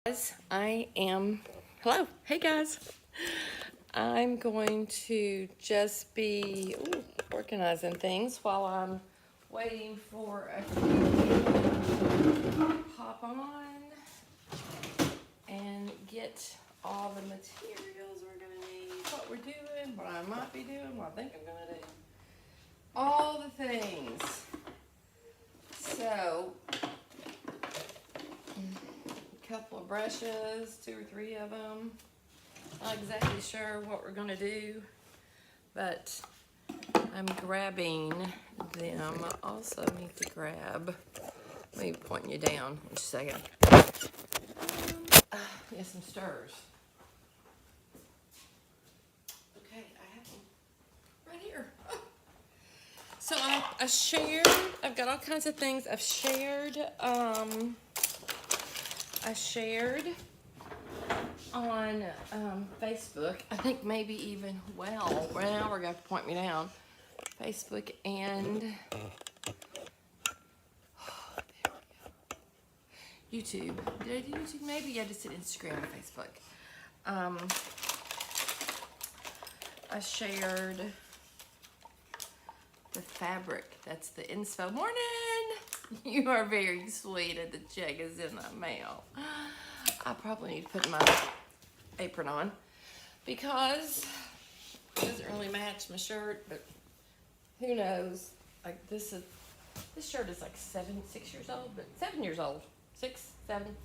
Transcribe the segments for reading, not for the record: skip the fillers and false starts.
Guys, hello, hey guys. I'm going to just be organizing things while I'm waiting for a few pop on and get all the materials we're gonna need, what we're doing, what I might be doing, what I think I'm gonna do. All the things. So, couple of brushes, 2 or 3 of them. Not exactly sure what we're gonna do, but I'm grabbing them. I also need to grab, let me point you down in just a second. Yeah, some stirs. Okay, I have them right here. Oh. So I shared, I've got all kinds of things. I shared on Facebook, I think maybe even, well, now we're going to point me down, Facebook and YouTube. Did I do YouTube? Maybe I just did Instagram and Facebook. I shared the fabric. That's the inspo. Morning! You are very sweet, and the check is in the mail. I probably need to put my apron on because it doesn't really match my shirt, but who knows? Like this shirt is like 6 years old, but 7 years old. 6, 7.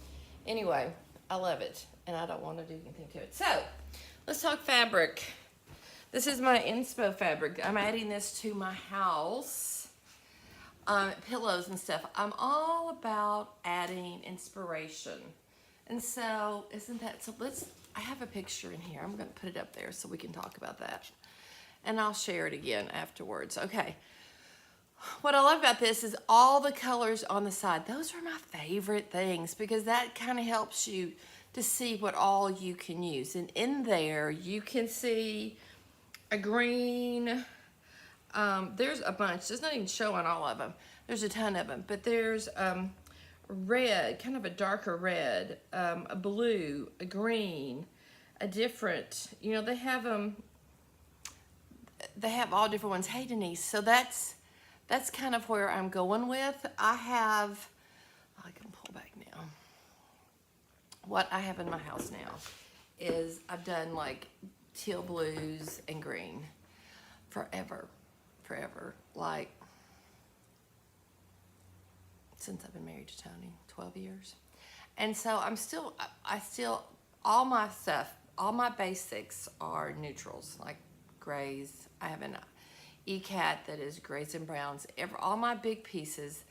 Anyway, I love it, and I don't want to do anything to it. So, let's talk fabric. This is my inspo fabric. I'm adding this to my house. Pillows and stuff. I'm all about adding inspiration. And so, isn't that, so I have a picture in here. I'm going to put it up there so we can talk about that. And I'll share it again afterwards. Okay. What I love about this is all the colors on the side. Those are my favorite things because that kind of helps you to see what all you can use. And in there, you can see a green. There's a bunch. There's not even showing all of them. There's a ton of them. But there's red, kind of a darker red, a blue, a green, a different, they have all different ones. Hey, Denise. So that's kind of where I'm going with. I can pull back now. What I have in my house now is I've done like teal blues and green forever, like since I've been married to Tony, 12 years. And so I still, all my stuff, all my basics are neutrals, like grays. I have an ECAT that is grays and browns. All my big pieces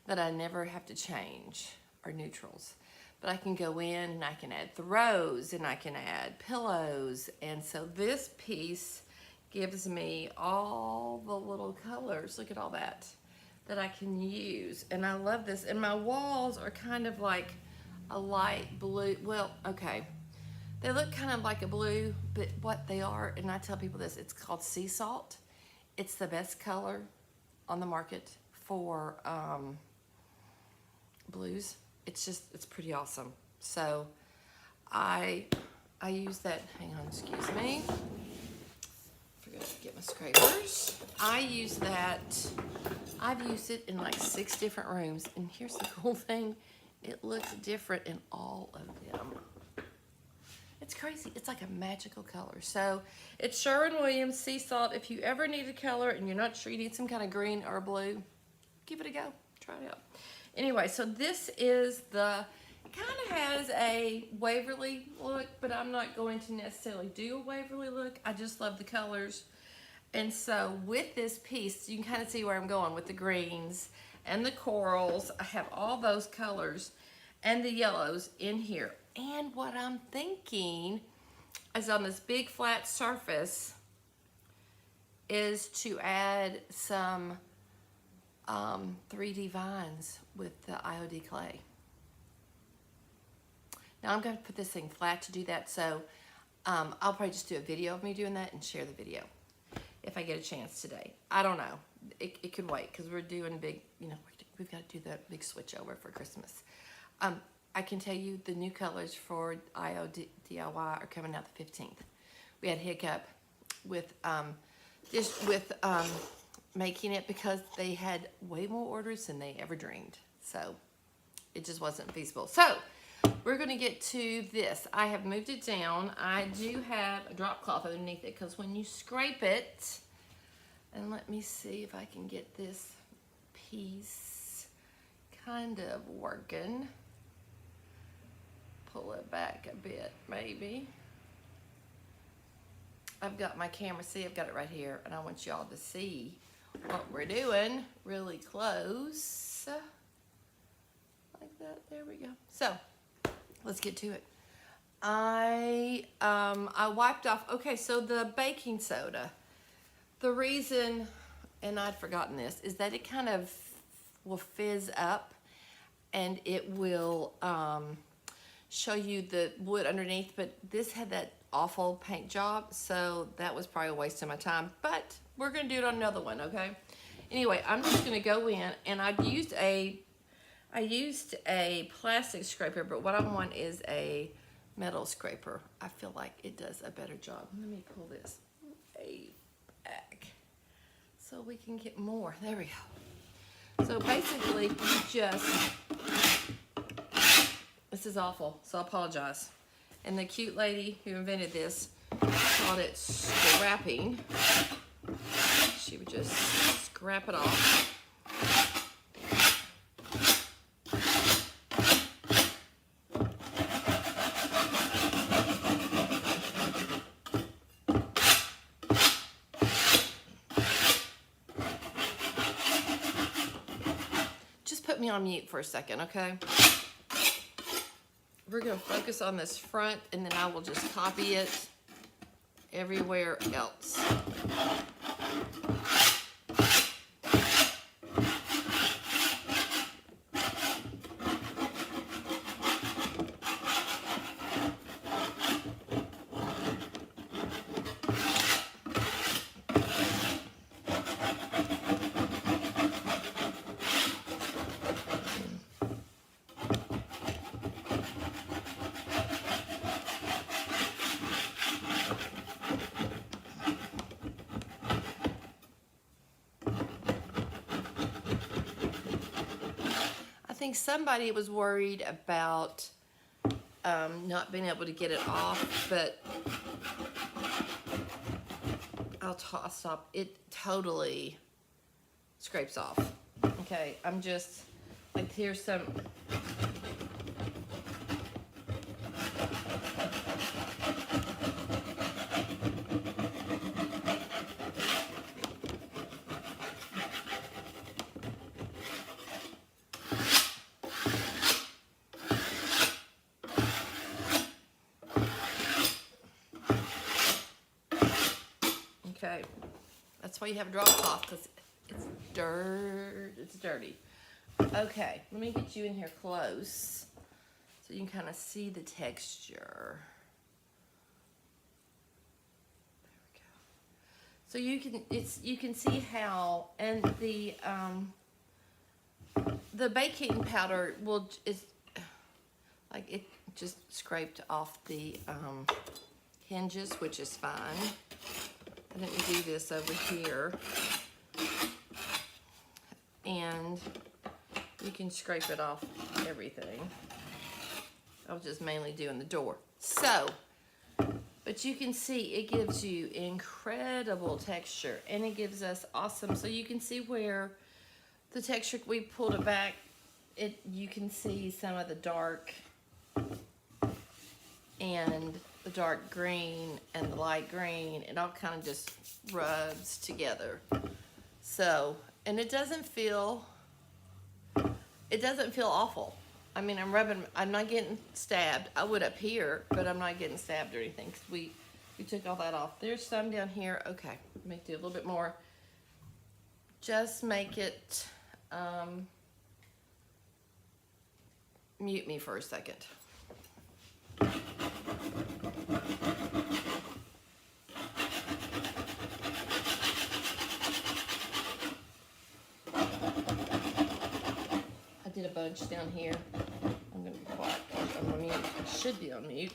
that I never have to change are neutrals. But I can go in and I can add throws and I can add pillows. And so this piece gives me all the little colors. Look at all that I can use. And I love this. And my walls are kind of like a light blue. Well, okay. They look kind of like a blue, but what they are, and I tell people this, it's called sea salt. It's the best color on the market for blues. It's pretty awesome. So I use that, hang on, excuse me. Forgot to get my scrapers. I use that, I've used it in like 6 different rooms. And here's the cool thing, it looks different in all of them. It's crazy. It's like a magical color. So it's Sherwin-Williams Sea Salt. If you ever need a color and you're not sure you need some kind of green or blue, give it a go. Try it out. Anyway, so this is it kind of has a Waverly look, but I'm not going to necessarily do a Waverly look. I just love the colors. And so with this piece, you can kind of see where I'm going with the greens and the corals. I have all those colors and the yellows in here. And what I'm thinking is on this big flat surface is to add some 3D vines with the IOD clay. Now I'm going to put this thing flat to do that, so I'll probably just do a video of me doing that and share the video if I get a chance today. I don't know. It could wait because we're doing big, we've got to do the big switch over for Christmas. I I can tell you the new colors for IO DIY are coming out the 15th. We had hiccup with making it because they had way more orders than they ever dreamed. So it just wasn't feasible. So we're going to get to this. I have moved it down. I do have a drop cloth underneath it because when you scrape it, and let me see if I can get this piece kind of working. Pull it back a bit, maybe. I've got my camera, see, I've got it right here, and I want y'all to see what we're doing really close. Like that, there we go. So, let's get to it. I wiped off, okay, so the baking soda, the reason, and I'd forgotten this, is that it kind of will fizz up and it will show you the wood underneath, but this had that awful paint job, so that was probably a waste of my time, but we're gonna do it on another one, okay? Anyway, I'm just gonna go in, and I used a plastic scraper, but what I want is a metal scraper. I feel like it does a better job. Let me pull this way back so we can get more. There we go. So basically, you just, this is awful, so I apologize. And the cute lady who invented this called it scrapping. She would just scrap it off. Just put me on mute for a second, okay? We're going to focus on this front, and then I will just copy it everywhere else. I think somebody was worried about not being able to get it off, but I'll stop. It totally scrapes off. Okay, I'm just, like, here's some. Okay, that's why you have a drop cloth, because it's dirt, it's dirty. Okay, let me get you in here close so you can kind of see the texture. There we go. So you can see how, and the baking powder is like, it just scraped off the hinges, which is fine. I didn't do this over here, and you can scrape it off everything. I was just mainly doing the door. So, but you can see it gives you incredible texture, and it gives us awesome, so you can see where the texture, we pulled it back, you can see some of the dark and the dark green and the light green. It all kind of just rubs together. So, and it doesn't feel awful. I mean, I'm not getting stabbed. I would up here, but I'm not getting stabbed or anything, because we took all that off. There's some down here. Okay, let me do a little bit more. Just make it, mute me for a second. I did a bunch down here. I'm going to be quiet. mute. It should be on mute.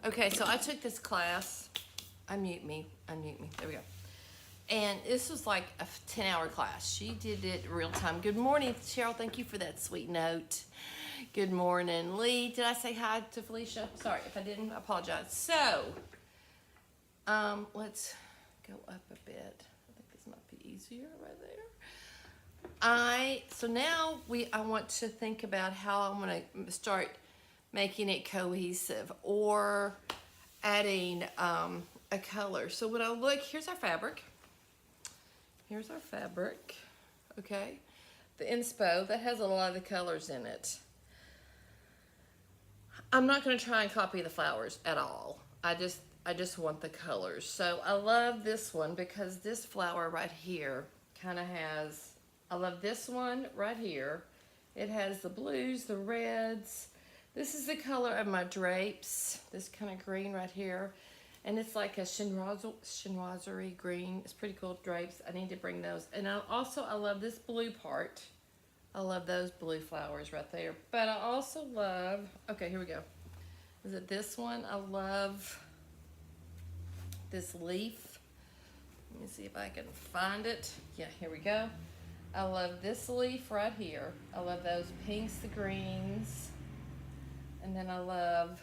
Okay, so I took this class. Unmute me. There we go. And this was like a 10-hour class. She did it real time. Good morning, Cheryl. Thank you for that sweet note. Good morning, Lee. Did I say hi to Felicia? Sorry if I didn't. I apologize. So, let's go up a bit. I think this might be easier right there. So now I want to think about how I'm going to start making it cohesive or adding a color. So when I look, here's our fabric. Okay. The inspo, that has a lot of the colors in it. I'm not going to try and copy the flowers at all. I just want the colors. So I love this one because this flower right here kind of has, I love this one right here. It has the blues, the reds. This is the color of my drapes, this kind of green right here. And it's like a chinoiserie green. It's pretty cool drapes. I need to bring those. And I love this blue part. I love those blue flowers right there. But I also love, okay, here we go. Is it this one? I love this leaf. Let me see if I can find it. Yeah, here we go. I love this leaf right here. I love those pinks, the greens. And then I love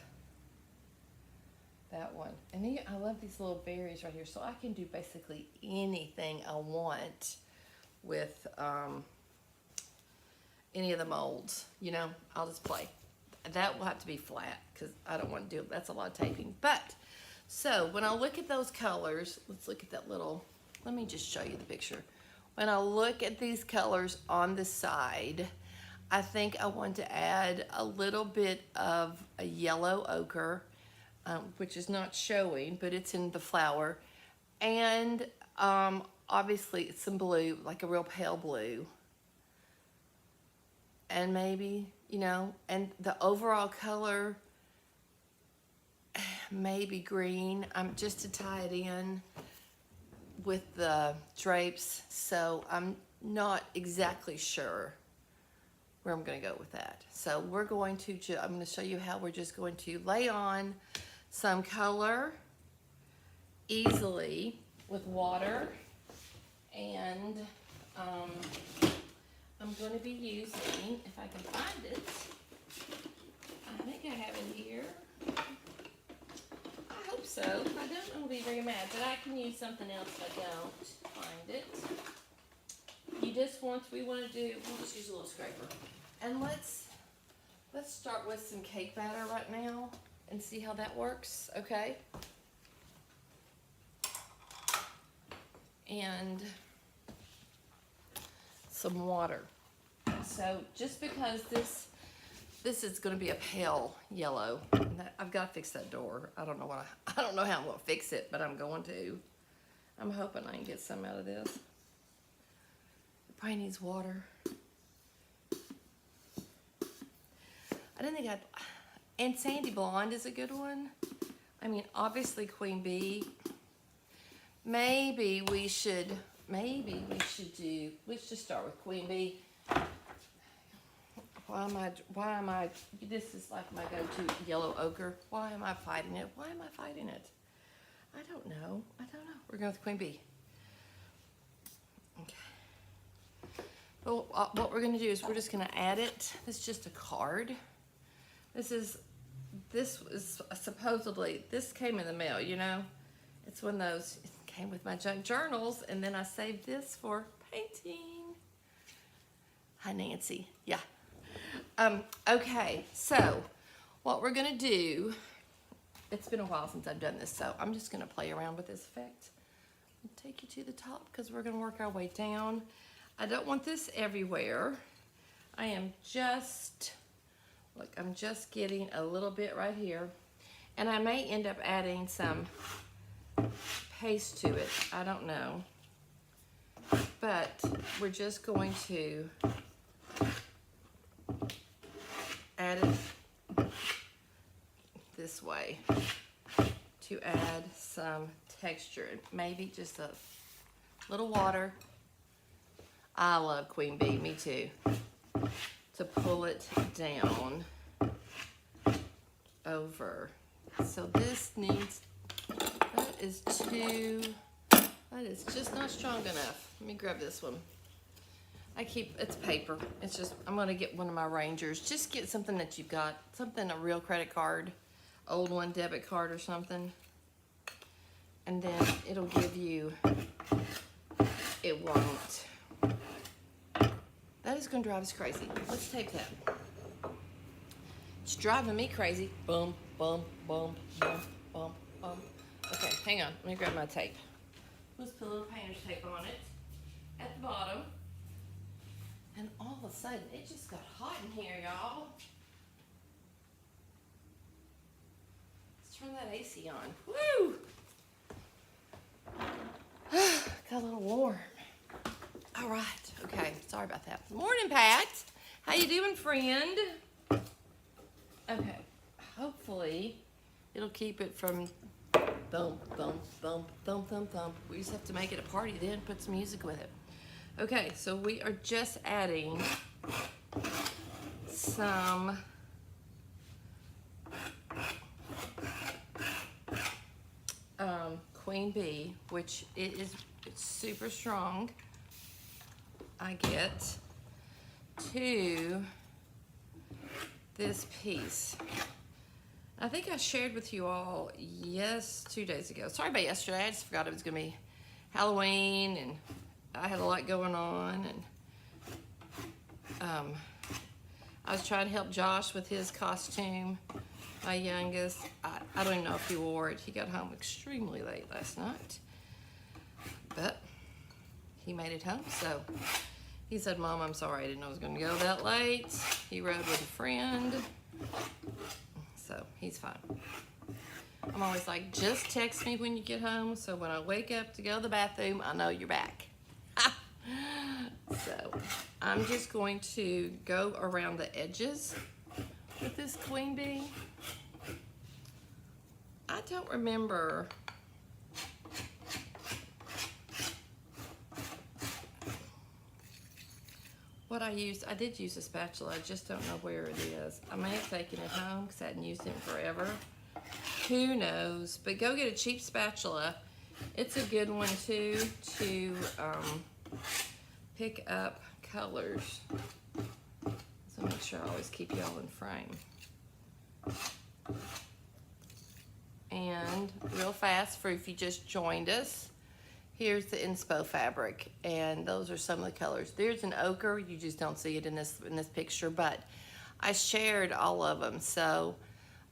that one. And then I love these little berries right here. So I can do basically anything I want with any of the molds. You know, I'll just play. That will have to be flat because I don't want to do it. That's a lot of taping. But, so when I look at those colors, let's look at that little, let me just show you the picture. When I look at these colors on the side, I think I want to add a little bit of a yellow ochre, which is not showing, but it's in the flower. And obviously some blue, like a real pale blue. And maybe, you know, and the overall color, maybe green, just to tie it in with the drapes. So I'm not exactly sure where I'm going to go with that. So we're going to, I'm going to show you how we're just going to lay on some color easily with water. And I'm going to be using, if I can find it, I think I have it here. I hope so. If I don't, I'll be very mad, but I can use something else if I don't find it. We want to do, we'll just use a little scraper. And let's start with some cake batter right now and see how that works, okay? And some water. So just because this is going to be a pale yellow, I've got to fix that door. I don't know how I'm going to fix it, but I'm going to. I'm hoping I can get some out of this. It probably needs water. I didn't think and Sandy Blonde is a good one. I mean, obviously Queen Bee. Maybe we should do, let's just start with Queen Bee. Why am I, this is like my go-to yellow ochre. Why am I fighting it? I don't know. We're going with Queen Bee. Okay. Well, what we're going to do is we're just going to add it. This is just a card. This was supposedly, this came in the mail, you know. It's one of those, it came with my junk journals, and then I saved this for painting. Hi, Nancy. Yeah. Okay, so what we're gonna do, it's been a while since I've done this, so I'm just gonna play around with this effect and take you to the top because we're gonna work our way down. I don't want this everywhere. I am just, look, I'm just getting a little bit right here, and I may end up adding some paste to it. I don't know. but we're just going to add it this way to add some texture. Maybe just a little water. I love Queen Bee, me too. To pull it down over. So this needs, that is just not strong enough. Let me grab this one. It's paper. It's just, I'm gonna get one of my Rangers. Just get something that you've got, a real credit card, old one, debit card or something. And then it'll give you, it won't. That is gonna drive us crazy. Let's tape that. It's driving me crazy. Boom, boom, boom, boom, boom, boom. Okay, hang on, let me grab my tape. Let's put a little painter's tape on it at the bottom. And all of a sudden, it just got hot in here, y'all. Let's turn that AC on. Woo! Got a little warm. All right, okay, sorry about that. Morning, Pat. How you doing, friend? Okay, hopefully it'll keep it from thump, thump, thump, thump, thump, thump. We just have to make it a party then, put some music with it. Okay, so we are just adding some Queen Bee, which it's super strong. I get to this piece. I think I shared with you all 2 days ago. Sorry about yesterday, I just forgot it was gonna be Halloween and I had a lot going on, and I was trying to help Josh with his costume, my youngest. I don't even know if he wore it. He got home extremely late last night, but he made it home. So he said, "Mom, I'm sorry, I didn't know I was going to go that late." He rode with a friend, so he's fine. I'm always like, just text me when you get home, so when I wake up to go to the bathroom, I know you're back. So I'm just going to go around the edges with this Queen Bee. I don't remember what I used. I did use a spatula, I just don't know where it is. I may have taken it home because I hadn't used it in forever. Who knows? But go get a cheap spatula. It's a good one too to pick up colors. So make sure I always keep y'all in frame. And real fast for if you just joined us, here's the inspo fabric, and those are some of the colors. There's an ochre, you just don't see it in this picture, but I shared all of them. So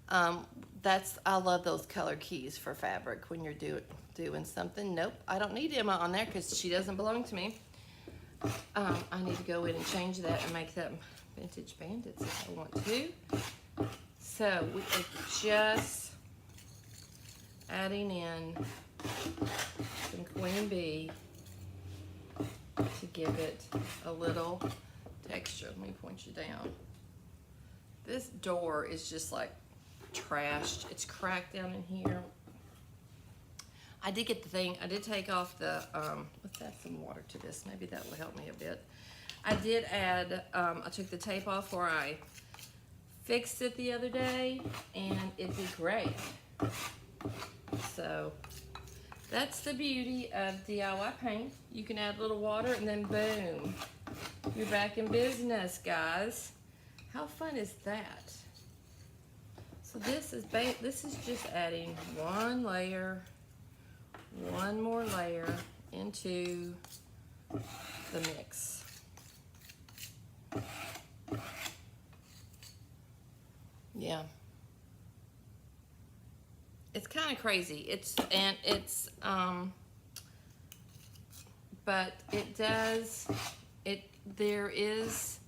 I love those color keys for fabric when you're doing something. Nope, I don't need Emma on there because she doesn't belong to me. I need to go in and change that and make them vintage bandits if I want to. So we are just adding in some Queen Bee to give it a little texture. Let me point you down. This door is just like trashed. It's cracked down in here. I did get the thing, I did take off the, let's add some water to this. Maybe that will help me a bit. I did add, I took the tape off where I fixed it the other day, and it did great. So that's the beauty of DIY paint. You can add a little water and then boom, you're back in business, guys. How fun is that? So this is just adding one layer, one more layer into the mix. Yeah. It's kind of crazy. But there is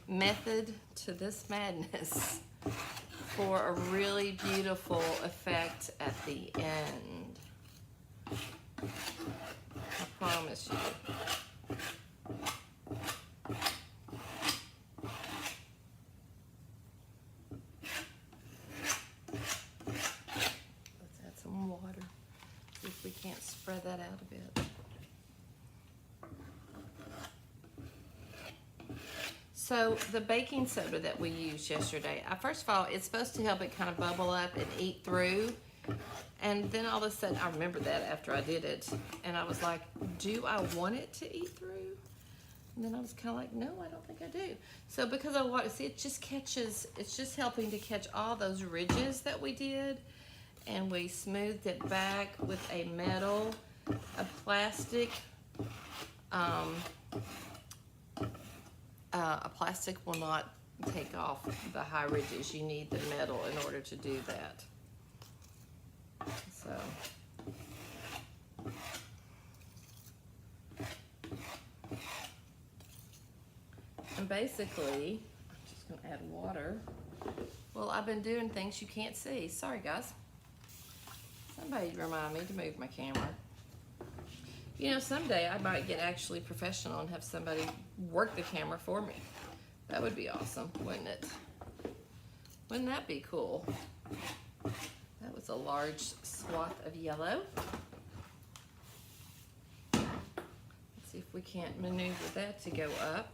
method to this madness for a really beautiful effect at the end. I promise you. Let's add some water. See if we can't spread that out a bit. So the baking soda that we used yesterday, first of all, it's supposed to help it kind of bubble up and eat through. And then all of a sudden, I remembered that after I did it. And I was like, do I want it to eat through? And then I was kind of like, no, I don't think I do. So because I want, see, it just catches, it's just helping to catch all those ridges that we did. And we smoothed it back with a metal, a plastic, a plastic will not take off the high ridges. You need the metal in order to do that. So, and basically, I'm just going to add water. Well, I've been doing things you can't see. Sorry, guys. Somebody remind me to move my camera. You know, someday I might get actually professional and have somebody work the camera for me. That would be awesome, wouldn't it? Wouldn't that be cool? That was a large swath of yellow. Let's see if we can't maneuver that to go up.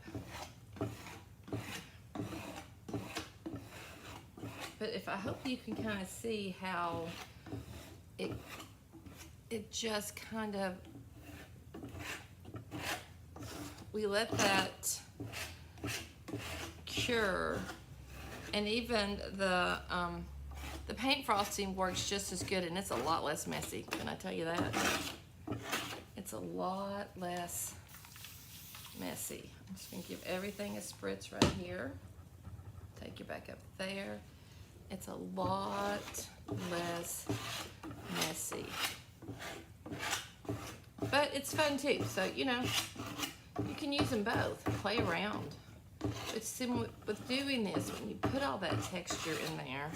But if I hope you can kind of see how it just kind of, we let that cure, and even the paint frosting works just as good, and it's a lot less messy. Can I tell you that? It's a lot less messy. I'm just gonna give everything a spritz right here. Take you back up there. It's a lot less messy. But it's fun too, so you know, you can use them both, play around. But with doing this, when you put all that texture in there,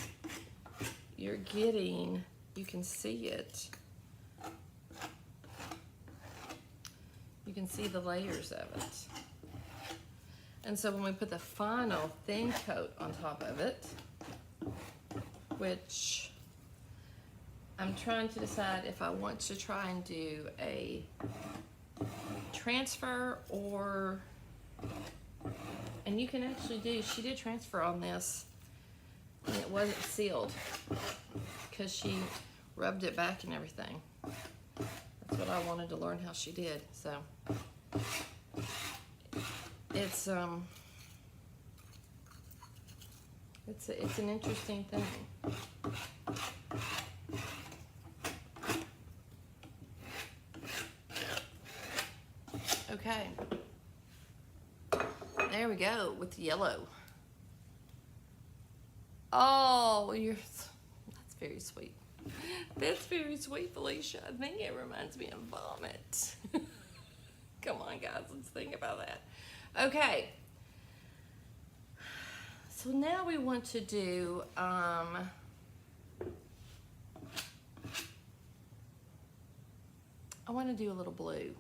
you're getting, you can see it. You can see the layers of it. And so when we put the final thin coat on top of it, which I'm trying to decide if I want to try and do a transfer or, and you can actually do, she did transfer on this and it wasn't sealed because she rubbed it back and everything. That's what I wanted to learn how she did. So it's an interesting thing. Okay, there we go with yellow. Oh, that's very sweet. That's very sweet, Felicia. I think it reminds me of vomit. Come on, guys, let's think about that. Okay, so now we want to do, I want to do a little blue.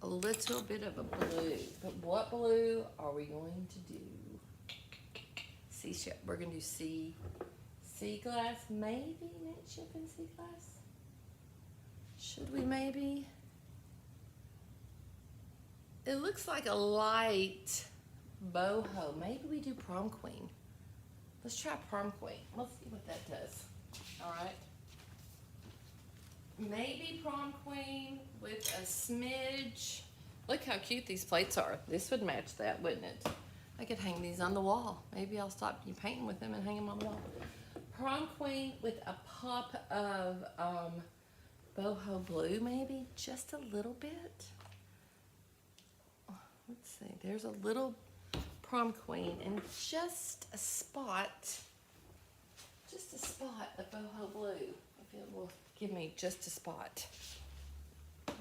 A little bit of a blue. But what blue are we going to do? We're going to do sea glass, maybe mint chip and sea glass. Should we maybe? It looks like a light boho. Maybe we do prom queen. Let's try prom queen. Let's see what that does. All right. Maybe prom queen with a smidge. Look how cute these plates are. This would match that, wouldn't it? I could hang these on the wall. Maybe I'll stop you painting with them and hang them on the wall. Prom queen with a pop of boho blue, maybe just a little bit. Let's see. There's a little prom queen and just a spot of boho blue. If it will give me just a spot.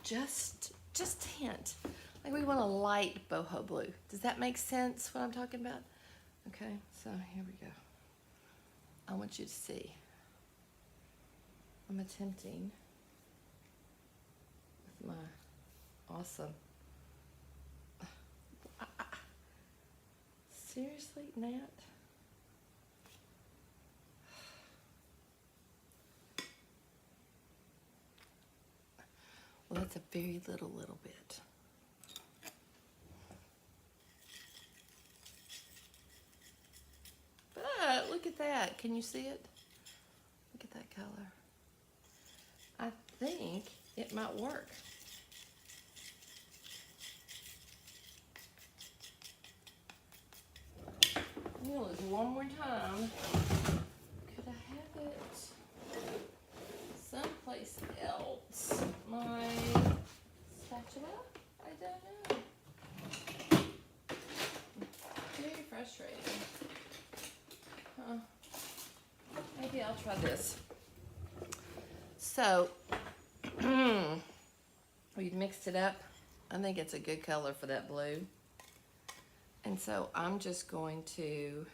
Just a hint. Like we want a light boho blue. Does that make sense what I'm talking about? Okay, so here we go. I want you to see. I'm attempting with my awesome Seriously, Nat? Well, that's a very little bit. But look at that. Can you see it? Look at that color. I think it might work. I'm gonna look one more time. Could I have it someplace else? My spatula? I don't know. Very frustrating. Huh. Maybe I'll try this. So, we've mixed it up. I think it's a good color for that blue. And so I'm just going to,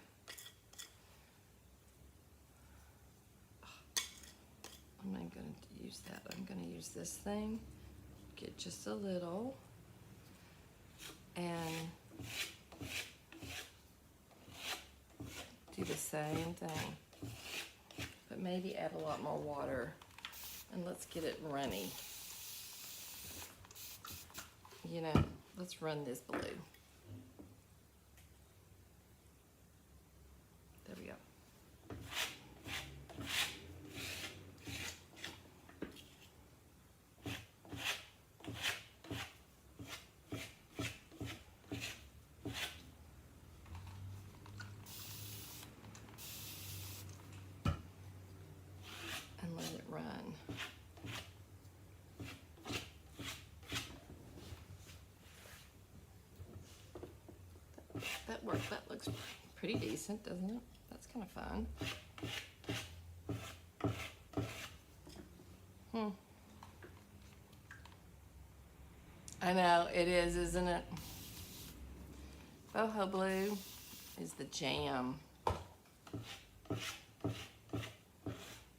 I'm not going to use that. I'm going to use this thing, get just a little, and do the same thing, but maybe add a lot more water, and let's get it runny. You know, let's run this blue. There we go. And let it run. That worked. That looks pretty decent, doesn't it? That's kind of fun. I know, it is, isn't it? Boho blue is the jam.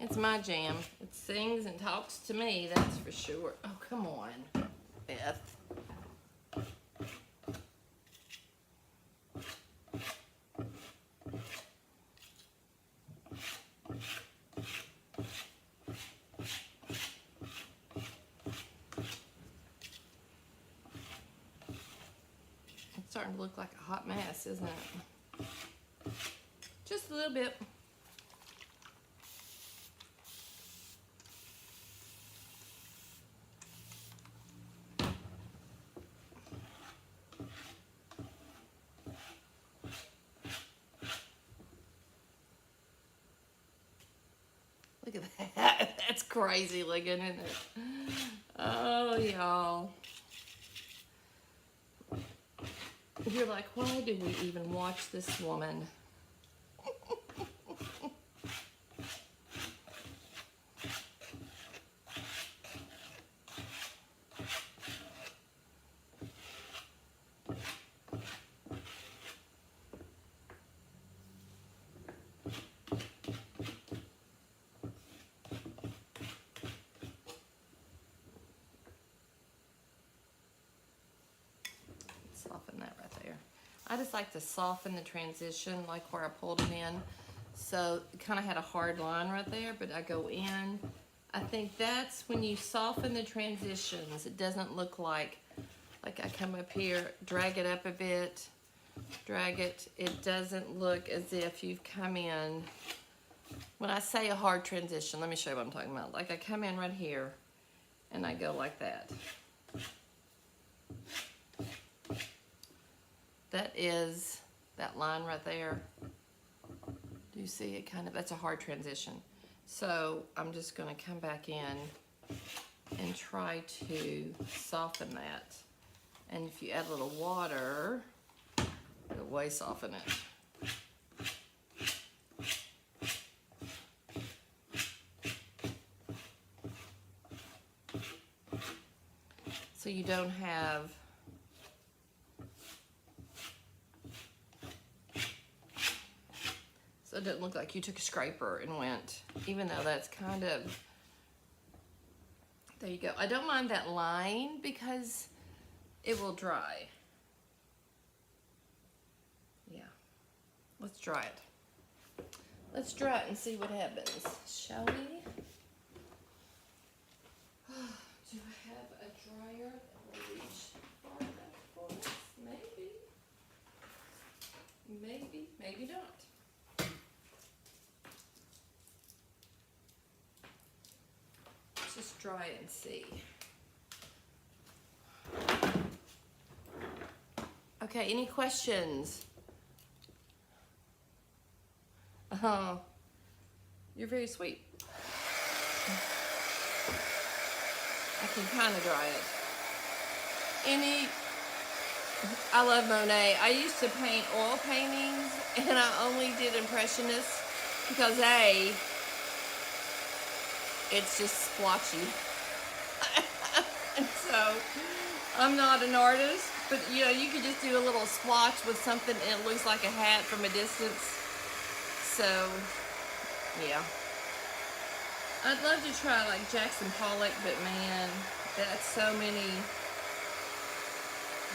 It's my jam. It sings and talks to me, that's for sure. Oh, come on, Beth. Starting to look like a hot mess, isn't it? Just a little bit. Look at that. That's crazy looking, isn't it? Oh, y'all. You're like, why do we even watch this woman? Soften that right there. I just like to soften the transition, like where I pulled it in. So it kind of had a hard line right there, but I go in. I think that's when you soften the transitions. It doesn't look like I come up here, drag it up a bit, drag it. It doesn't look as if you've come in. When I say a hard transition, let me show you what I'm talking about. Like I come in right here and I go like that. That is that line right there. Do you see it kind of? That's a hard transition. So I'm just going to come back in and try to soften that. And if you add a little water, it'll way soften it. So you don't have so it doesn't look like you took a scraper and went, even though that's kind of, there you go. I don't mind that line because it will dry. Yeah. Let's dry it. Let's dry it and see what happens, shall we? Do I have a dryer that will reach far enough for us? Maybe. Maybe, maybe not. Let's just dry it and see. Okay, any questions? Oh, you're very sweet. I can kind of dry it. I love Monet. I used to paint oil paintings, and I only did Impressionists because it's just splotchy. And so, I'm not an artist, but you know, you could just do a little splotch with something and it looks like a hat from a distance. So, yeah. I'd love to try like Jackson Pollock, but man, that's so many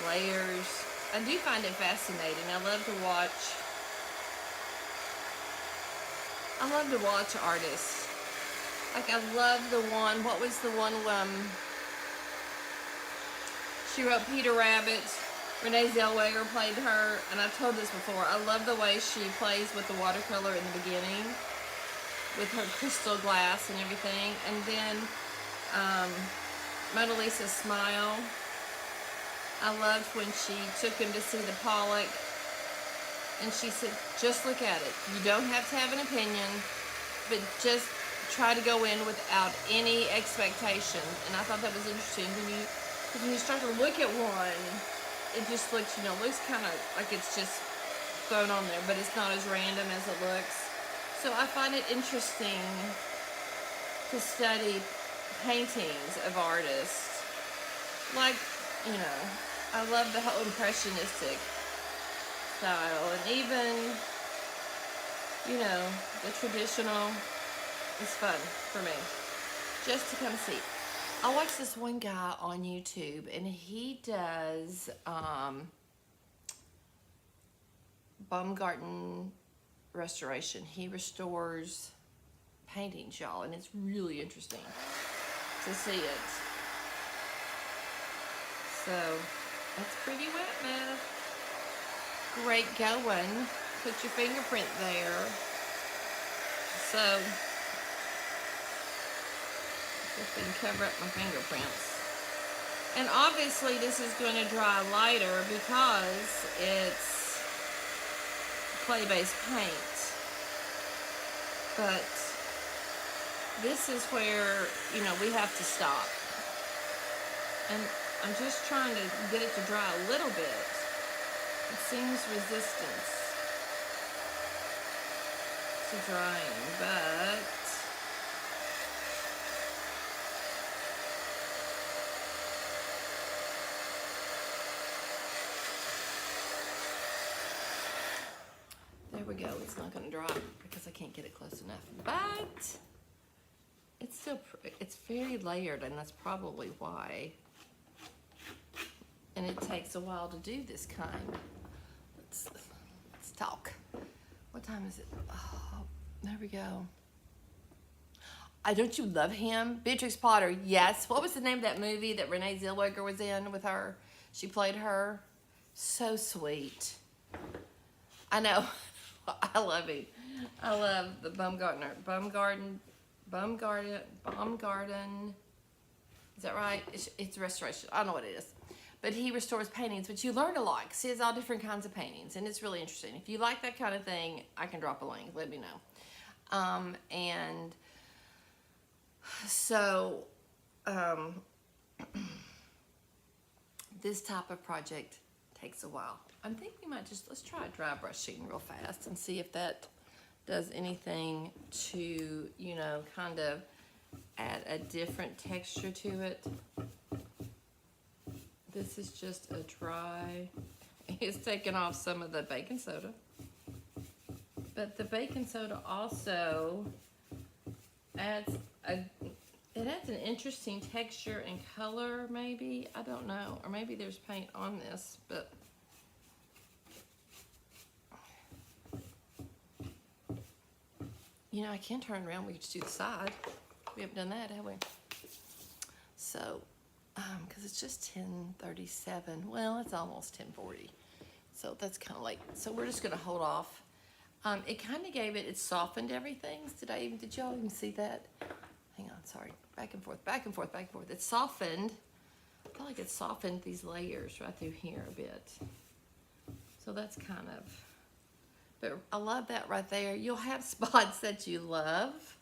layers. I do find it fascinating. I love to watch artists. Like I love the one, what was the one she wrote Peter Rabbit. Renee Zellweger played her, and I've told this before. I love the way she plays with the watercolor in the beginning, with her crystal glass and everything. And then Mona Lisa's Smile. I loved when she took him to see the Pollock, and she said, just look at it. You don't have to have an opinion, but just try to go in without any expectation. And I thought that was interesting. When you start to look at one, it just looks, looks kind of like it's just thrown on there, but it's not as random as it looks. So I find it interesting to study paintings of artists. Like, I love the whole impressionistic style, and even, the traditional is fun for me, just to come see. I watch this one guy on YouTube, and he does Baumgarten restoration. He restores paintings, y'all, and it's really interesting to see it. So, that's pretty wet, man. Great going. Put your fingerprint there. So, if we can cover up my fingerprints. And obviously this is going to dry lighter because it's clay-based paint. But this is where, we have to stop. And I'm just trying to get it to dry a little bit. It seems resistance to drying, but there we go. It's not going to dry because I can't get it close enough. But it's still, it's very layered, and that's probably why. And it takes a while to do this kind. Let's talk. What time is it? Oh, there we go. Don't you love him? Beatrix Potter, yes. What was the name of that movie that Renee Zellweger was in with her? She played her. So sweet. I know. I love him. I love the Baumgarten. Is that right? It's restoration. I don't know what it is. But he restores paintings, but you learn a lot because he has all different kinds of paintings, and it's really interesting. If you like that kind of thing, I can drop a link. Let me know. And so this type of project takes a while. I'm thinking we might let's try dry brushing real fast and see if that does anything to, kind of add a different texture to it. This is just a dry, it's taken off some of the baking soda. But the baking soda also adds an interesting texture and color, maybe. I don't know. Or maybe there's paint on this, but you know, I can turn around. We could just do the side. We haven't done that, have we? So, because it's just 10:37. Well, it's almost 10:40. So that's kind of late. So we're just gonna hold off. It kind of gave it softened everything. Did y'all even see that? Hang on, sorry. Back and forth, back and forth, back and forth. It softened. I feel like it softened these layers right through here a bit. So that's kind of, but I love that right there. You'll have spots that you love.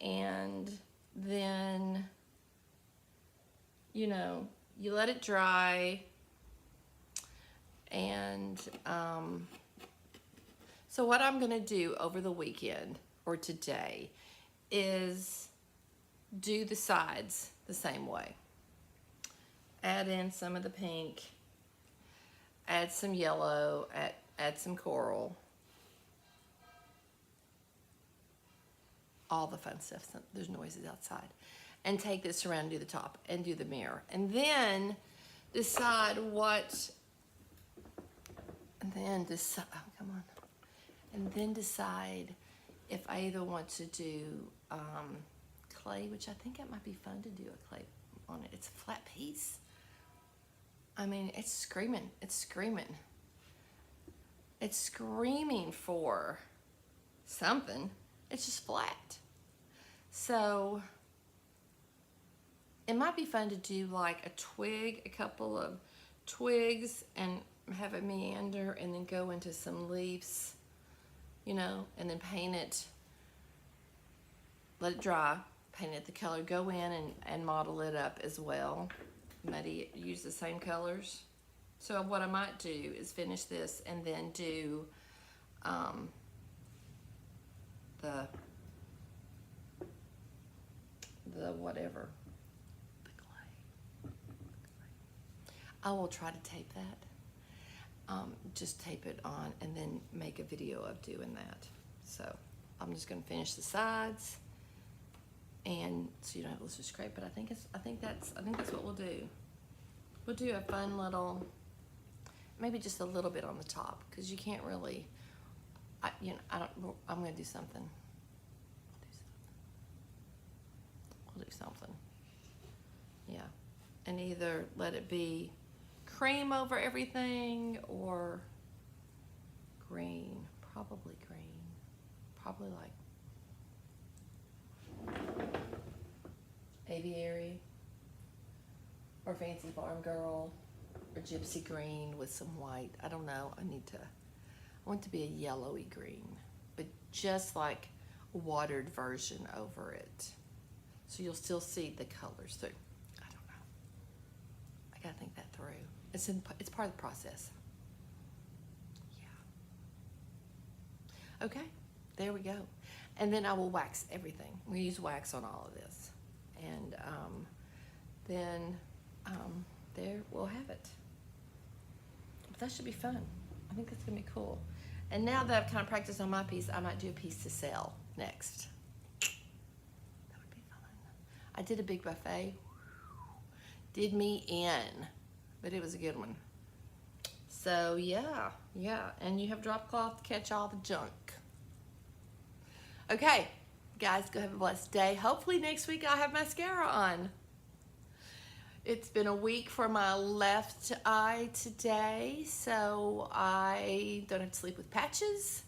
And then, you know, you let it dry. And so what I'm gonna do over the weekend or today is do the sides the same way. Add in some of the pink, add some yellow, add some coral. All the fun stuff. There's noises outside. And take this around and do the top and do the mirror. And then decide what, and then decide, oh, come on. And then decide if I either want to do clay, which I think it might be fun to do a clay on it. It's a flat piece. I mean, it's screaming. It's screaming. It's screaming for something. It's just flat. So it might be fun to do like a twig, a couple of twigs, and have it meander and then go into some leaves, you know, and then paint it, let it dry, paint it the color, go in and model it up as well. Maybe use the same colors. So what I might do is finish this and then do the whatever, the clay. I will try to tape that. Just tape it on and then make a video of doing that. So I'm just gonna finish the sides, and so you don't have to listen to scrape. But I think that's what we'll do. We'll do a fun little, maybe just a little bit on the top, because you can't really. I'm gonna do something. We'll do something. Yeah, and either let it be cream over everything or green. Probably green. Probably like aviary or fancy farm girl or gypsy green with some white. I don't know. I want it to be a yellowy green, but just like a watered version over it. So you'll still see the colors through. I don't know. I gotta think that through. It's part of the process. Yeah. Okay, there we go. And then I will wax everything. We use wax on all of this. And then there we'll have it. But that should be fun. I think that's gonna be cool. And now that I've kind of practiced on my piece, I might do a piece to sell next. That would be fun. I did a big buffet. Did me in, but it was a good one. So yeah. And you have drop cloth to catch all the junk. Okay, guys, go have a blessed day. Hopefully next week I'll have mascara on. It's been a week for my left eye today, so I don't have to sleep with patches.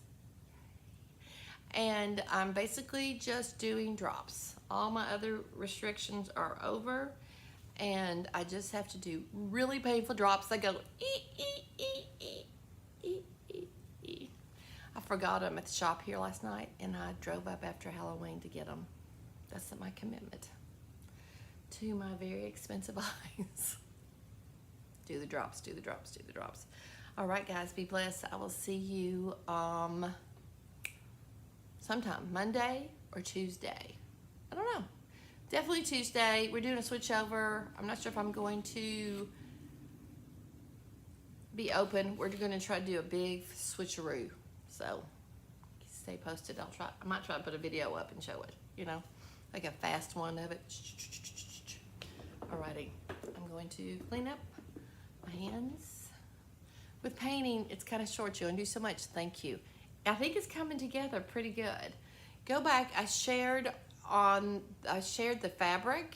And I'm basically just doing drops. All my other restrictions are over, and I just have to do really painful drops that go I forgot them at the shop here last night, and I drove up after Halloween to get them. That's my commitment to my very expensive eyes. Do the drops, do the drops, do the drops. All right, guys, be blessed. I will see you sometime, Monday or Tuesday. I don't know. Definitely Tuesday. We're doing a switch over. I'm not sure if I'm going to be open. We're going to try to do a big switcheroo. So stay posted. I might try to put a video up and show it, you know, like a fast one of it. Alrighty, I'm going to clean up my hands. With painting, it's kind of short. You only do so much. Thank you. I think it's coming together pretty good. Go back. I shared the fabric.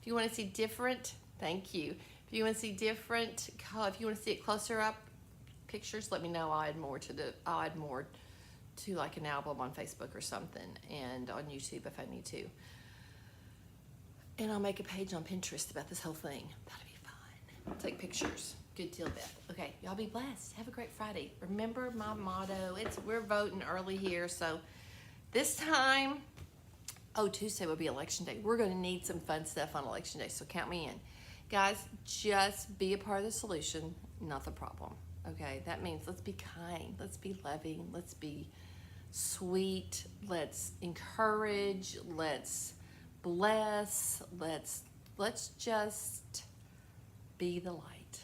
If you want to see different, thank you. If you want to see different, if you want to see it closer up pictures, let me know. I'll add more to like an album on Facebook or something, and on YouTube if I need to. And I'll make a page on Pinterest about this whole thing. That'll be fun. Take pictures. Good deal, Beth. Okay, y'all be blessed. Have a great Friday. Remember my motto. We're voting early here, so this time, Tuesday will be election day. We're going to need some fun stuff on election day, so count me in. Guys, just be a part of the solution, not the problem. Okay, that means let's be kind, let's be loving, let's be sweet, let's encourage, let's bless, let's just be the light.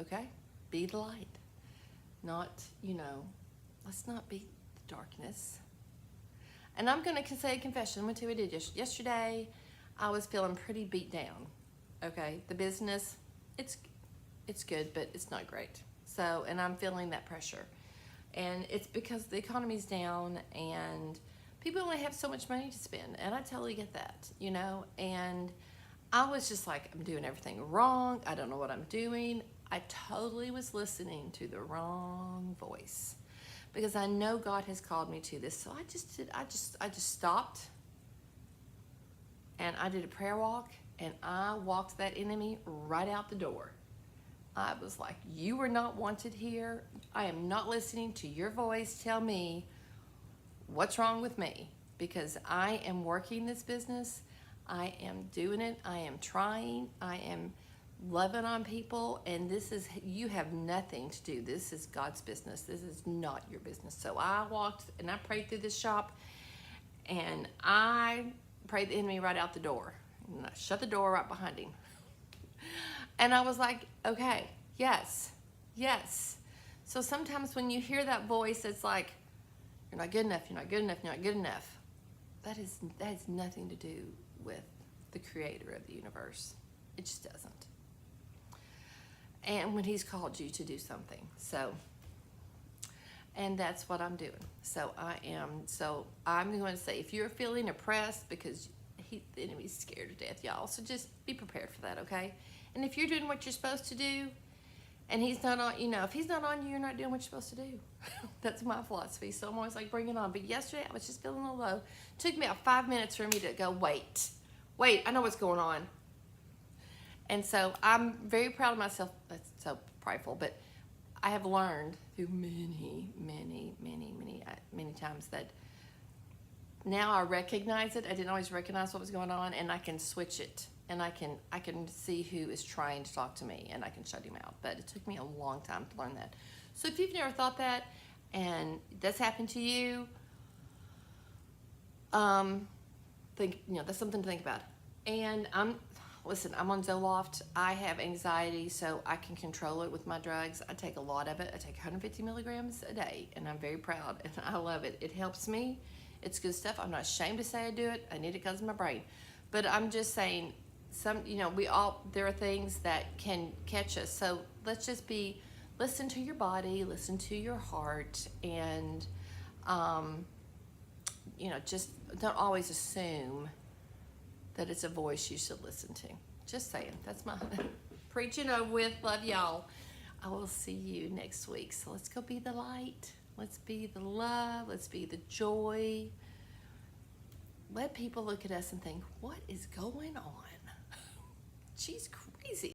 Okay? Be the light. Not, let's not be the darkness. And I'm going to say a confession. I'm going to tell you what I did yesterday. I was feeling pretty beat down. Okay? The business, it's good, but it's not great. So, and I'm feeling that pressure. And it's because the economy's down and people only have so much money to spend. And I totally get that, And I was just like, I'm doing everything wrong. I don't know what I'm doing. I totally was listening to the wrong voice. Because I know God has called me to this. So I just stopped and I did a prayer walk and I walked that enemy right out the door. I was like, you are not wanted here. I am not listening to your voice tell me what's wrong with me, because I am working this business. I am doing it. I am trying. I am loving on people, and you have nothing to do. This is God's business. This is not your business. So I walked and I prayed through this shop, and I prayed the enemy right out the door. And I shut the door right behind him. And I was like, okay, yes. So sometimes when you hear that voice, it's like, you're not good enough, you're not good enough, you're not good enough. That has nothing to do with the creator of the universe. It just doesn't. And when he's called you to do something. And that's what I'm doing. So I'm going to say, if you're feeling oppressed, because the enemy's scared to death, y'all. So just be prepared for that, okay? And if you're doing what you're supposed to do, and he's not on, if he's not on you, you're not doing what you're supposed to do. That's my philosophy. So I'm always like, bring it on. But yesterday, I was just feeling a little low. It took me about 5 minutes for me to go, wait, I know what's going on. And so I'm very proud of myself. That's so prideful, but I have learned through many times that now I recognize it. I didn't always recognize what was going on, and I can switch it. And I can see who is trying to talk to me, and I can shut him out. But it took me a long time to learn that. So if you've never thought that, and that's happened to you, that's something to think about. And I'm on Zoloft. I have anxiety, so I can control it with my drugs. I take a lot of it. I take 150 milligrams a day, and I'm very proud, and I love it. It helps me. It's good stuff. I'm not ashamed to say I do it. I need it because of my brain. But I'm just saying, there are things that can catch us. So let's just listen to your body, listen to your heart, and, just don't always assume that it's a voice you should listen to. Just saying. That's my preaching over with. Love y'all. I will see you next week. So let's go be the light. Let's be the love. Let's be the joy. Let people look at us and think, what is going on? She's crazy.